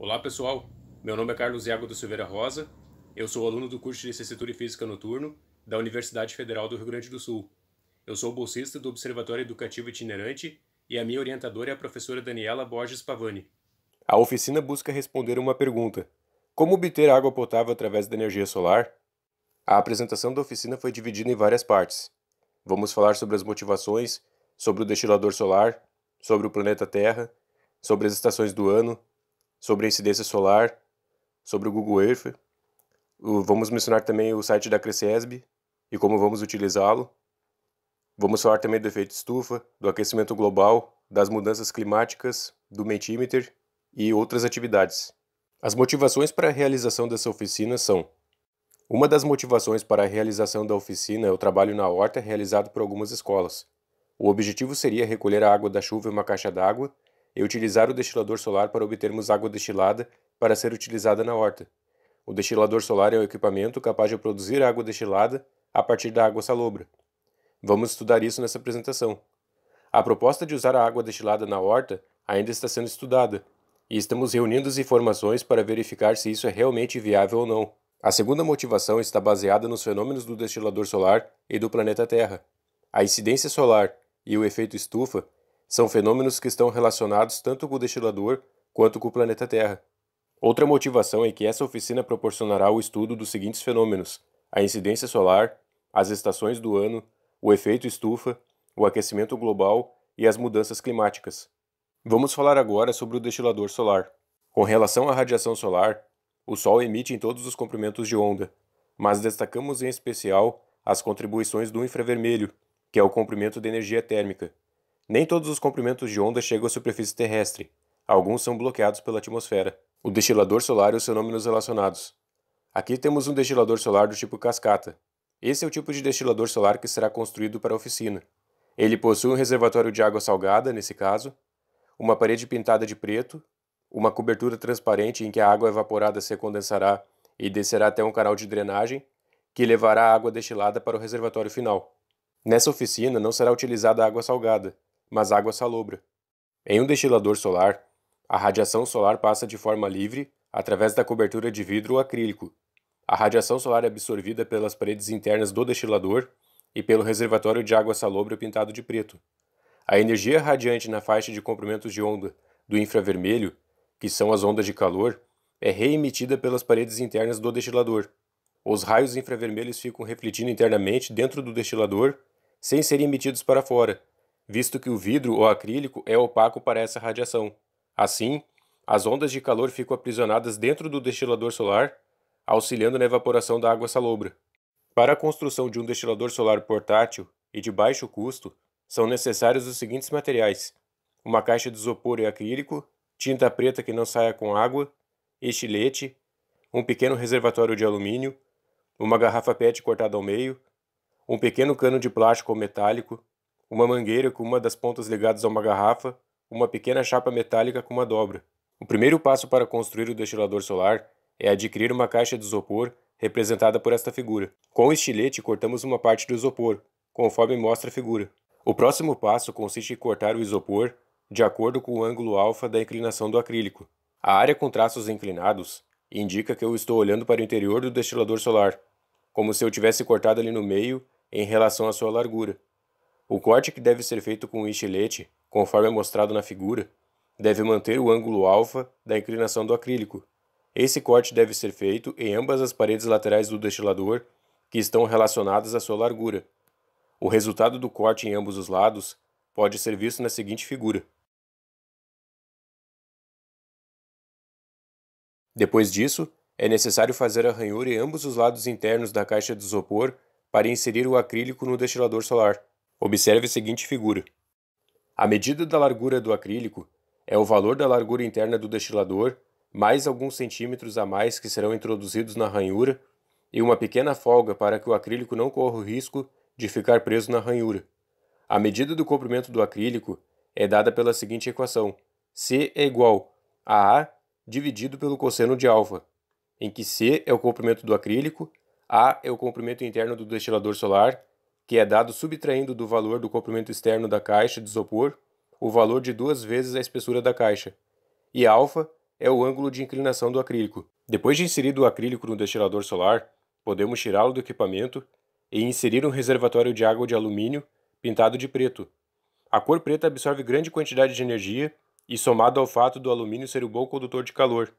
Olá pessoal, meu nome é Carlos Iago da Silveira Rosa, eu sou aluno do curso de Licenciatura em Física Noturno da Universidade Federal do Rio Grande do Sul. Eu sou bolsista do Observatório Educativo Itinerante e a minha orientadora é a professora Daniela Borges Pavani. A oficina busca responder uma pergunta: como obter água potável através da energia solar? A apresentação da oficina foi dividida em várias partes. Vamos falar sobre as motivações, sobre o destilador solar, sobre o planeta Terra, sobre as estações do ano, sobre a incidência solar, sobre o Google Earth. Vamos mencionar também o site da Cresesb e como vamos utilizá-lo. Vamos falar também do efeito estufa, do aquecimento global, das mudanças climáticas, do Mentimeter e outras atividades. As motivações para a realização dessa oficina são: uma das motivações para a realização da oficina é o trabalho na horta realizado por algumas escolas. O objetivo seria recolher a água da chuva em uma caixa d'água e utilizar o destilador solar para obtermos água destilada para ser utilizada na horta. O destilador solar é um equipamento capaz de produzir água destilada a partir da água salobra. Vamos estudar isso nessa apresentação. A proposta de usar a água destilada na horta ainda está sendo estudada, e estamos reunindo as informações para verificar se isso é realmente viável ou não. A segunda motivação está baseada nos fenômenos do destilador solar e do planeta Terra. A incidência solar e o efeito estufa são fenômenos que estão relacionados tanto com o destilador quanto com o planeta Terra. Outra motivação é que essa oficina proporcionará o estudo dos seguintes fenômenos: a incidência solar, as estações do ano, o efeito estufa, o aquecimento global e as mudanças climáticas. Vamos falar agora sobre o destilador solar. Com relação à radiação solar, o Sol emite em todos os comprimentos de onda, mas destacamos em especial as contribuições do infravermelho, que é o comprimento de energia térmica. Nem todos os comprimentos de onda chegam à superfície terrestre, alguns são bloqueados pela atmosfera. O destilador solar e os fenômenos relacionados. Aqui temos um destilador solar do tipo cascata. Esse é o tipo de destilador solar que será construído para a oficina. Ele possui um reservatório de água salgada, nesse caso, uma parede pintada de preto, uma cobertura transparente em que a água evaporada se condensará e descerá até um canal de drenagem, que levará a água destilada para o reservatório final. Nessa oficina não será utilizada água salgada, mas água salobra. Em um destilador solar, a radiação solar passa de forma livre através da cobertura de vidro ou acrílico. A radiação solar é absorvida pelas paredes internas do destilador e pelo reservatório de água salobra pintado de preto. A energia radiante na faixa de comprimentos de onda do infravermelho, que são as ondas de calor, é reemitida pelas paredes internas do destilador. Os raios infravermelhos ficam refletindo internamente dentro do destilador, sem serem emitidos para fora, visto que o vidro ou acrílico é opaco para essa radiação. Assim, as ondas de calor ficam aprisionadas dentro do destilador solar, auxiliando na evaporação da água salobra. Para a construção de um destilador solar portátil e de baixo custo, são necessários os seguintes materiais: uma caixa de isopor e acrílico, tinta preta que não saia com água, estilete, um pequeno reservatório de alumínio, uma garrafa PET cortada ao meio, um pequeno cano de plástico ou metálico, uma mangueira com uma das pontas ligadas a uma garrafa, uma pequena chapa metálica com uma dobra. O primeiro passo para construir o destilador solar é adquirir uma caixa de isopor representada por esta figura. Com o estilete cortamos uma parte do isopor, conforme mostra a figura. O próximo passo consiste em cortar o isopor de acordo com o ângulo alfa da inclinação do acrílico. A área com traços inclinados indica que eu estou olhando para o interior do destilador solar, como se eu tivesse cortado ali no meio em relação à sua largura. O corte que deve ser feito com o estilete, conforme é mostrado na figura, deve manter o ângulo alfa da inclinação do acrílico. Esse corte deve ser feito em ambas as paredes laterais do destilador, que estão relacionadas à sua largura. O resultado do corte em ambos os lados pode ser visto na seguinte figura. Depois disso, é necessário fazer a ranhura em ambos os lados internos da caixa de isopor para inserir o acrílico no destilador solar. Observe a seguinte figura. A medida da largura do acrílico é o valor da largura interna do destilador, mais alguns centímetros a mais que serão introduzidos na ranhura, e uma pequena folga para que o acrílico não corra o risco de ficar preso na ranhura. A medida do comprimento do acrílico é dada pela seguinte equação: C é igual a A dividido pelo cosseno de alfa, em que C é o comprimento do acrílico, A é o comprimento interno do destilador solar, que é dado subtraindo do valor do comprimento externo da caixa de isopor o valor de 2 vezes a espessura da caixa, e alfa é o ângulo de inclinação do acrílico. Depois de inserido o acrílico no destilador solar, podemos tirá-lo do equipamento e inserir um reservatório de água de alumínio pintado de preto. A cor preta absorve grande quantidade de energia e, somado ao fato do alumínio ser um bom condutor de calor,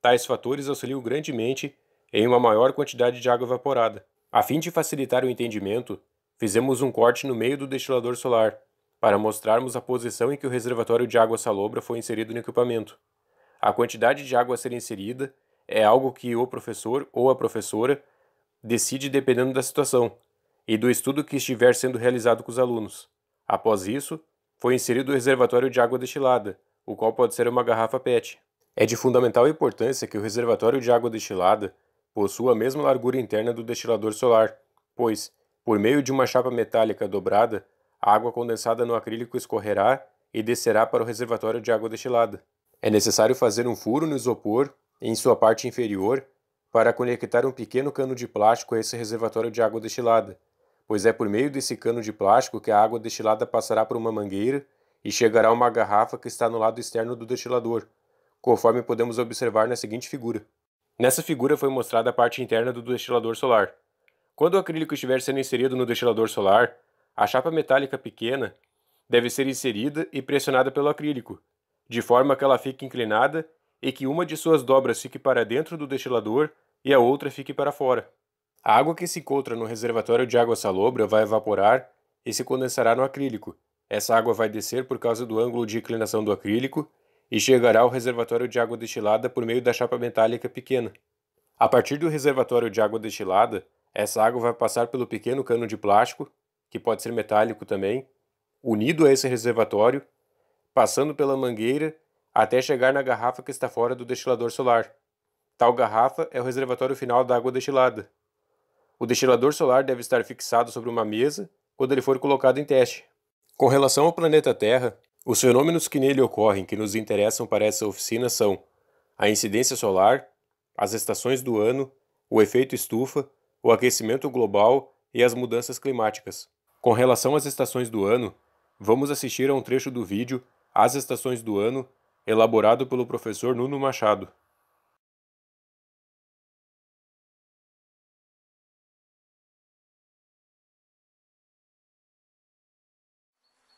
tais fatores auxiliam grandemente em uma maior quantidade de água evaporada. A fim de facilitar o entendimento, fizemos um corte no meio do destilador solar, para mostrarmos a posição em que o reservatório de água salobra foi inserido no equipamento. A quantidade de água a ser inserida é algo que o professor ou a professora decide dependendo da situação e do estudo que estiver sendo realizado com os alunos. Após isso, foi inserido o reservatório de água destilada, o qual pode ser uma garrafa PET. É de fundamental importância que o reservatório de água destilada possua a mesma largura interna do destilador solar, pois, por meio de uma chapa metálica dobrada, a água condensada no acrílico escorrerá e descerá para o reservatório de água destilada. É necessário fazer um furo no isopor, em sua parte inferior, para conectar um pequeno cano de plástico a esse reservatório de água destilada, pois é por meio desse cano de plástico que a água destilada passará por uma mangueira e chegará a uma garrafa que está no lado externo do destilador, conforme podemos observar na seguinte figura. Nessa figura foi mostrada a parte interna do destilador solar. Quando o acrílico estiver sendo inserido no destilador solar, a chapa metálica pequena deve ser inserida e pressionada pelo acrílico, de forma que ela fique inclinada e que uma de suas dobras fique para dentro do destilador e a outra fique para fora. A água que se encontra no reservatório de água salobra vai evaporar e se condensará no acrílico. Essa água vai descer por causa do ângulo de inclinação do acrílico e chegará ao reservatório de água destilada por meio da chapa metálica pequena. A partir do reservatório de água destilada, essa água vai passar pelo pequeno cano de plástico, que pode ser metálico também, unido a esse reservatório, passando pela mangueira até chegar na garrafa que está fora do destilador solar. Tal garrafa é o reservatório final da água destilada. O destilador solar deve estar fixado sobre uma mesa quando ele for colocado em teste. Com relação ao planeta Terra, os fenômenos que nele ocorrem que nos interessam para essa oficina são a incidência solar, as estações do ano, o efeito estufa, o aquecimento global e as mudanças climáticas. Com relação às estações do ano, vamos assistir a um trecho do vídeo As Estações do Ano, elaborado pelo professor Nuno Machado.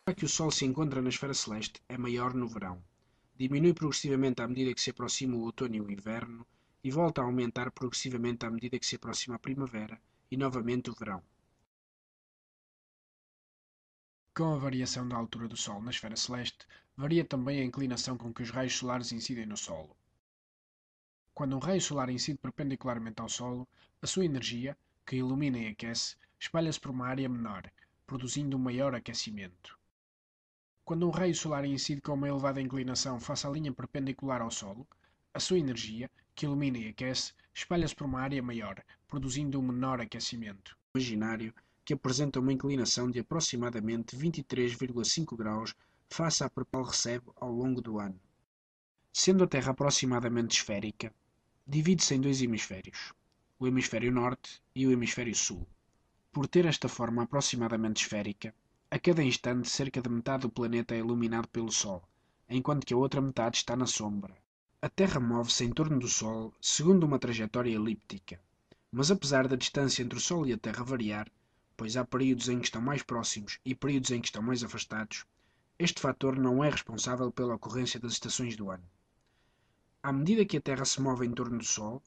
A que o Sol se encontra na esfera celeste é maior no verão. Diminui progressivamente à medida que se aproxima o outono e o inverno, e volta a aumentar progressivamente à medida que se aproxima a primavera e novamente o verão. Com a variação da altura do Sol na esfera celeste, varia também a inclinação com que os raios solares incidem no solo. Quando um raio solar incide perpendicularmente ao solo, a sua energia, que ilumina e aquece, espalha-se por uma área menor, produzindo um maior aquecimento. Quando um raio solar incide com uma elevada inclinação face à linha perpendicular ao solo, a sua energia, que ilumina e aquece, espalha-se por uma área maior, produzindo um menor aquecimento. Imaginário que apresenta uma inclinação de aproximadamente 23,5 graus face à que ele recebe ao longo do ano. Sendo a Terra aproximadamente esférica, divide-se em dois hemisférios, o hemisfério norte e o hemisfério sul. Por ter esta forma aproximadamente esférica, a cada instante cerca de metade do planeta é iluminado pelo Sol, enquanto que a outra metade está na sombra. A Terra move-se em torno do Sol segundo uma trajetória elíptica, mas apesar da distância entre o Sol e a Terra variar, pois há períodos em que estão mais próximos e períodos em que estão mais afastados, este fator não é responsável pela ocorrência das estações do ano. À medida que a Terra se move em torno do Sol,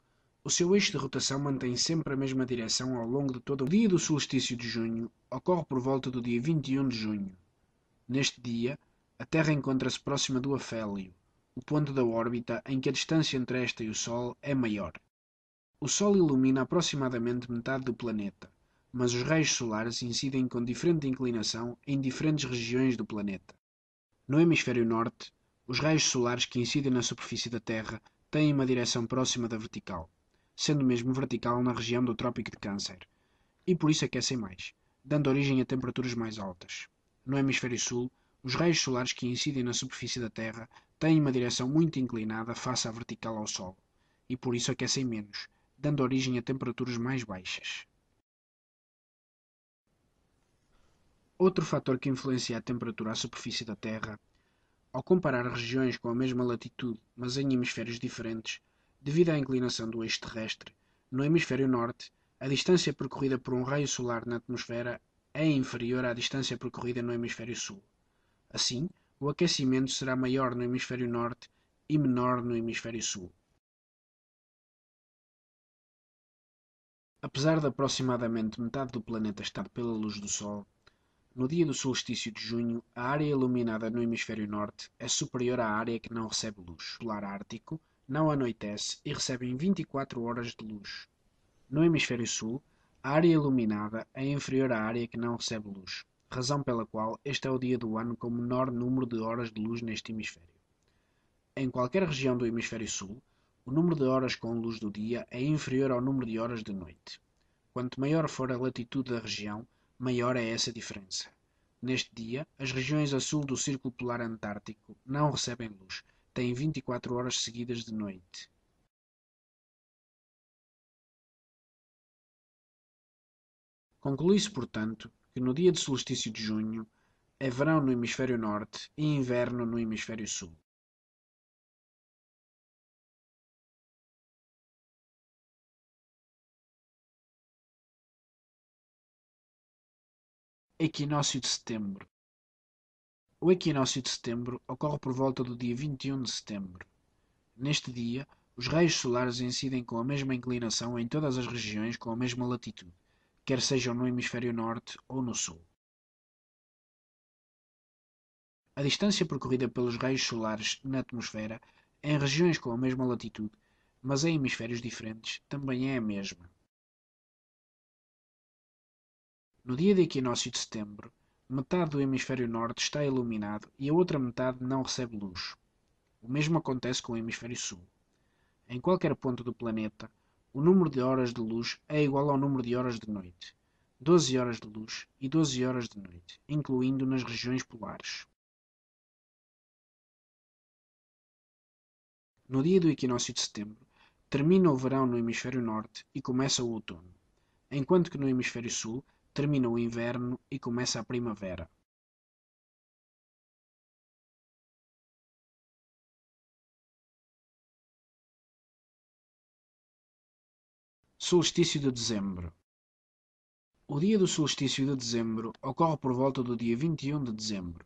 o seu eixo de rotação mantém sempre a mesma direção ao longo de todo o dia do solstício de junho, ocorre por volta do dia 21 de junho. Neste dia, a Terra encontra-se próxima do afélio, o ponto da órbita em que a distância entre esta e o Sol é maior. O Sol ilumina aproximadamente metade do planeta, mas os raios solares incidem com diferente inclinação em diferentes regiões do planeta. No hemisfério norte, os raios solares que incidem na superfície da Terra têm uma direção próxima da vertical, sendo mesmo vertical na região do Trópico de Câncer, e por isso aquecem mais, dando origem a temperaturas mais altas. No hemisfério sul, os raios solares que incidem na superfície da Terra têm uma direção muito inclinada face à vertical ao Sol, e por isso aquecem menos, dando origem a temperaturas mais baixas. Outro fator que influencia a temperatura à superfície da Terra Ao comparar regiões com a mesma latitude, mas em hemisférios diferentes, devido à inclinação do eixo terrestre, no hemisfério norte, a distância percorrida por um raio solar na atmosfera é inferior à distância percorrida no hemisfério sul. Assim, o aquecimento será maior no hemisfério norte e menor no hemisfério sul. Apesar de aproximadamente metade do planeta estar pela luz do Sol, no dia do solstício de junho, a área iluminada no hemisfério norte é superior à área que não recebe luz. O polar ártico não anoitece e recebe em 24 horas de luz. No hemisfério sul, a área iluminada é inferior à área que não recebe luz, razão pela qual este é o dia do ano com menor número de horas de luz neste hemisfério. Em qualquer região do hemisfério sul, o número de horas com luz do dia é inferior ao número de horas de noite. Quanto maior for a latitude da região, maior é essa diferença. Neste dia, as regiões a sul do Círculo Polar Antártico não recebem luz, têm 24 horas seguidas de noite. Conclui-se, portanto, que no dia de solstício de junho é verão no hemisfério norte e inverno no hemisfério sul. Equinócio de setembro. O equinócio de setembro ocorre por volta do dia 21 de setembro. Neste dia, os raios solares incidem com a mesma inclinação em todas as regiões com a mesma latitude, quer sejam no hemisfério norte ou no sul. A distância percorrida pelos raios solares na atmosfera, em regiões com a mesma latitude, mas em hemisférios diferentes, também é a mesma. No dia de equinócio de setembro, metade do hemisfério norte está iluminado e a outra metade não recebe luz. O mesmo acontece com o hemisfério sul. Em qualquer ponto do planeta, o número de horas de luz é igual ao número de horas de noite. 12 horas de luz e 12 horas de noite, incluindo nas regiões polares. No dia do equinócio de setembro, termina o verão no hemisfério norte e começa o outono, enquanto que no hemisfério sul termina o inverno e começa a primavera. Solstício de dezembro. O dia do solstício de dezembro ocorre por volta do dia 21 de dezembro.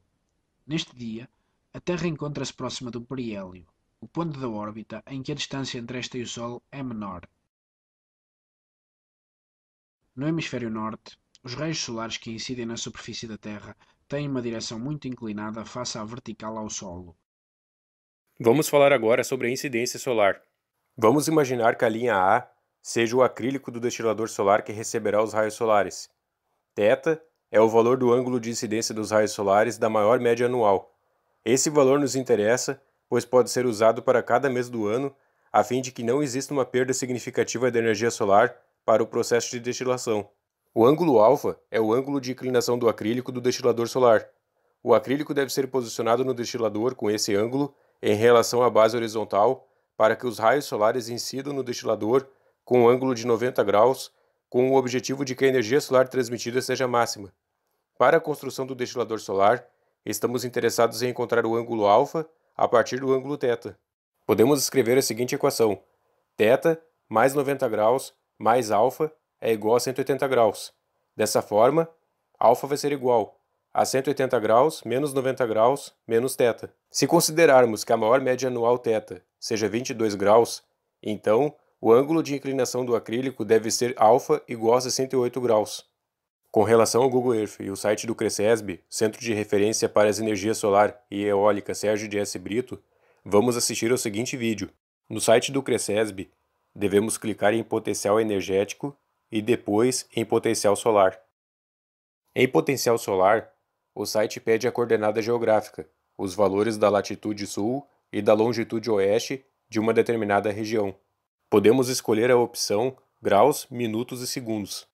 Neste dia, a Terra encontra-se próxima do periélio, o ponto da órbita em que a distância entre esta e o Sol é menor. No hemisfério norte, os raios solares que incidem na superfície da Terra têm uma direção muito inclinada face à vertical ao solo. Vamos falar agora sobre a incidência solar. Vamos imaginar que a linha A seja o acrílico do destilador solar que receberá os raios solares. Θ é o valor do ângulo de incidência dos raios solares da maior média anual. Esse valor nos interessa, pois pode ser usado para cada mês do ano, a fim de que não exista uma perda significativa de energia solar para o processo de destilação. O ângulo alfa é o ângulo de inclinação do acrílico do destilador solar. O acrílico deve ser posicionado no destilador com esse ângulo em relação à base horizontal para que os raios solares incidam no destilador com um ângulo de 90 graus, com o objetivo de que a energia solar transmitida seja máxima. Para a construção do destilador solar, estamos interessados em encontrar o ângulo alfa a partir do ângulo θ. Podemos escrever a seguinte equação: θ mais 90 graus mais alfa é igual a 180 graus. Dessa forma, alfa vai ser igual a 180 graus menos 90 graus menos θ. Se considerarmos que a maior média anual θ seja 22 graus, então o ângulo de inclinação do acrílico deve ser alfa igual a 68 graus. Com relação ao Google Earth e o site do CRECESB, Centro de Referência para as Energias Solar e Eólica Sérgio de S. Brito, vamos assistir ao seguinte vídeo. No site do CRECESB, devemos clicar em Potencial Energético e depois em Potencial Solar. Em Potencial Solar, o site pede a coordenada geográfica, os valores da latitude sul e da longitude oeste de uma determinada região. Podemos escolher a opção graus, minutos e segundos.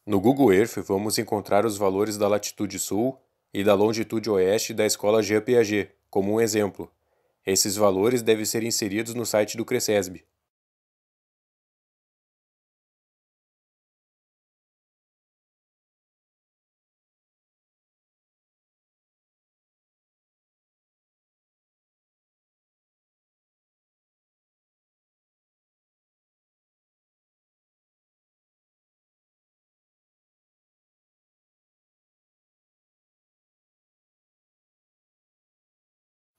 No Google Earth, vamos encontrar os valores da latitude sul e da longitude oeste da escola Jean Piaget, como um exemplo. Esses valores devem ser inseridos no site do CRECESB.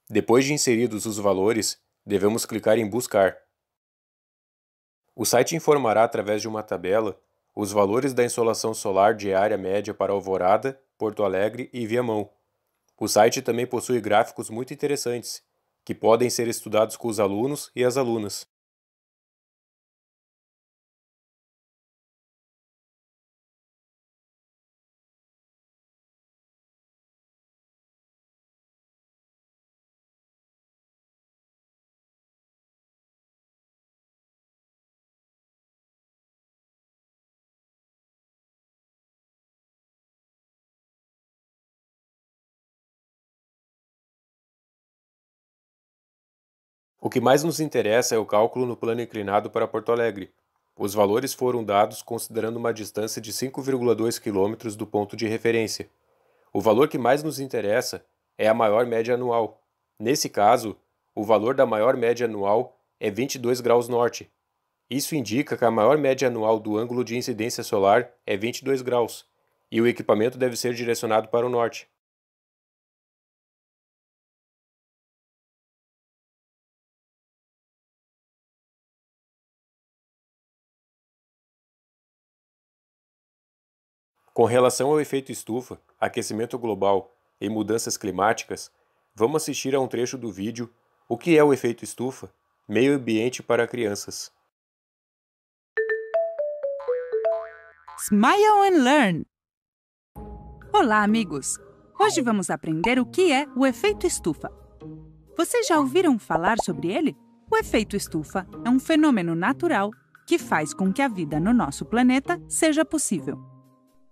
Depois de inseridos os valores, devemos clicar em Buscar. O site informará através de uma tabela os valores da insolação solar diária média para Alvorada, Porto Alegre e Viamão. O site também possui gráficos muito interessantes, que podem ser estudados com os alunos e as alunas. O que mais nos interessa é o cálculo no plano inclinado para Porto Alegre. Os valores foram dados considerando uma distância de 5,2 km do ponto de referência. O valor que mais nos interessa é a maior média anual. Nesse caso, o valor da maior média anual é 22 graus norte. Isso indica que a maior média anual do ângulo de incidência solar é 22 graus, e o equipamento deve ser direcionado para o norte. Com relação ao efeito estufa, aquecimento global e mudanças climáticas, vamos assistir a um trecho do vídeo O que é o efeito estufa? Meio ambiente para crianças. Smile and Learn! Olá, amigos! Hoje vamos aprender o que é o efeito estufa. Vocês já ouviram falar sobre ele? O efeito estufa é um fenômeno natural que faz com que a vida no nosso planeta seja possível.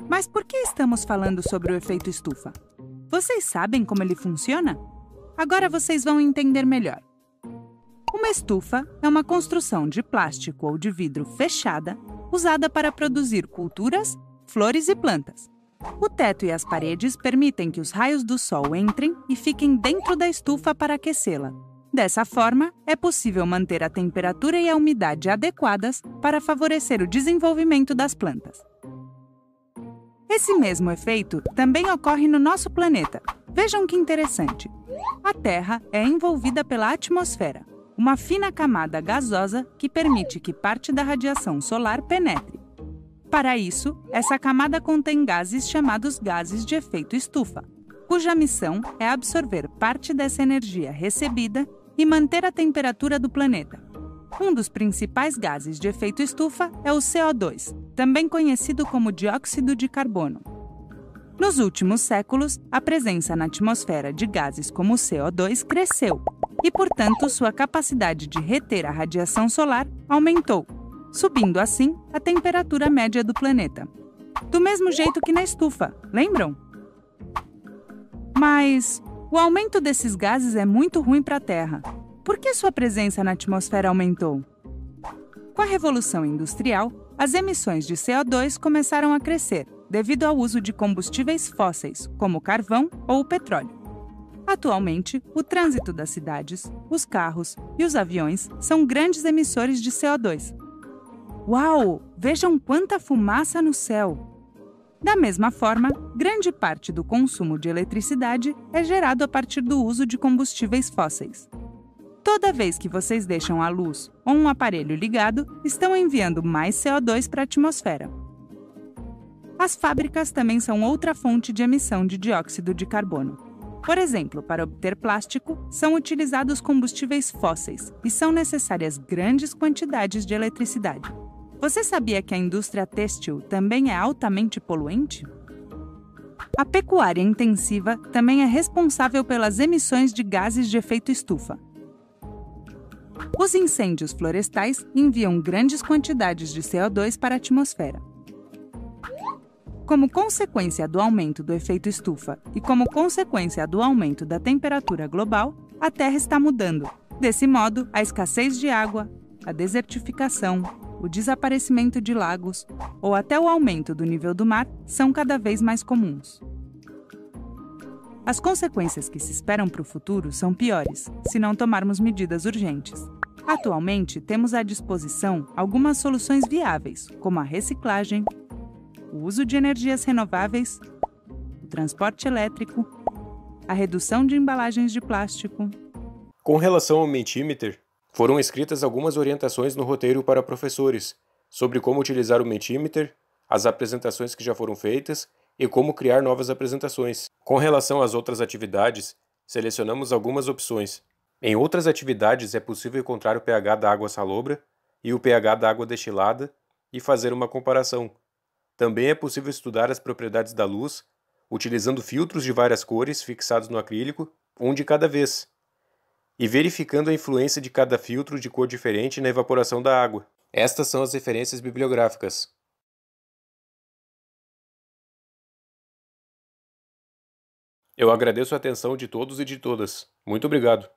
Mas por que estamos falando sobre o efeito estufa? Vocês sabem como ele funciona? Agora vocês vão entender melhor. Uma estufa é uma construção de plástico ou de vidro fechada usada para produzir culturas, flores e plantas. O teto e as paredes permitem que os raios do sol entrem e fiquem dentro da estufa para aquecê-la. Dessa forma, é possível manter a temperatura e a umidade adequadas para favorecer o desenvolvimento das plantas. Esse mesmo efeito também ocorre no nosso planeta. Vejam que interessante. A Terra é envolvida pela atmosfera, uma fina camada gasosa que permite que parte da radiação solar penetre. Para isso, essa camada contém gases chamados gases de efeito estufa, cuja missão é absorver parte dessa energia recebida e manter a temperatura do planeta. Um dos principais gases de efeito estufa é o CO2, também conhecido como dióxido de carbono. Nos últimos séculos, a presença na atmosfera de gases como o CO2 cresceu e, portanto, sua capacidade de reter a radiação solar aumentou, subindo assim a temperatura média do planeta. Do mesmo jeito que na estufa, lembram? Mas o aumento desses gases é muito ruim para a Terra. Por que sua presença na atmosfera aumentou? Com a Revolução Industrial, as emissões de CO2 começaram a crescer devido ao uso de combustíveis fósseis, como o carvão ou o petróleo. Atualmente, o trânsito das cidades, os carros e os aviões são grandes emissores de CO2. Uau! Vejam quanta fumaça no céu! Da mesma forma, grande parte do consumo de eletricidade é gerado a partir do uso de combustíveis fósseis. Toda vez que vocês deixam a luz ou um aparelho ligado, estão enviando mais CO2 para a atmosfera. As fábricas também são outra fonte de emissão de dióxido de carbono. Por exemplo, para obter plástico, são utilizados combustíveis fósseis e são necessárias grandes quantidades de eletricidade. Você sabia que a indústria têxtil também é altamente poluente? A pecuária intensiva também é responsável pelas emissões de gases de efeito estufa. Os incêndios florestais enviam grandes quantidades de CO2 para a atmosfera. Como consequência do aumento do efeito estufa e como consequência do aumento da temperatura global, a Terra está mudando. Desse modo, a escassez de água, a desertificação, o desaparecimento de lagos ou até o aumento do nível do mar são cada vez mais comuns. As consequências que se esperam para o futuro são piores, se não tomarmos medidas urgentes. Atualmente, temos à disposição algumas soluções viáveis, como a reciclagem, o uso de energias renováveis, o transporte elétrico, a redução de embalagens de plástico, Com relação ao Mentimeter, foram escritas algumas orientações no roteiro para professores sobre como utilizar o Mentimeter, as apresentações que já foram feitas e como criar novas apresentações. Com relação às outras atividades, selecionamos algumas opções. Em outras atividades é possível encontrar o pH da água salobra e o pH da água destilada e fazer uma comparação. Também é possível estudar as propriedades da luz, utilizando filtros de várias cores fixados no acrílico, um de cada vez, e verificando a influência de cada filtro de cor diferente na evaporação da água. Estas são as referências bibliográficas. Eu agradeço a atenção de todos e de todas. Muito obrigado.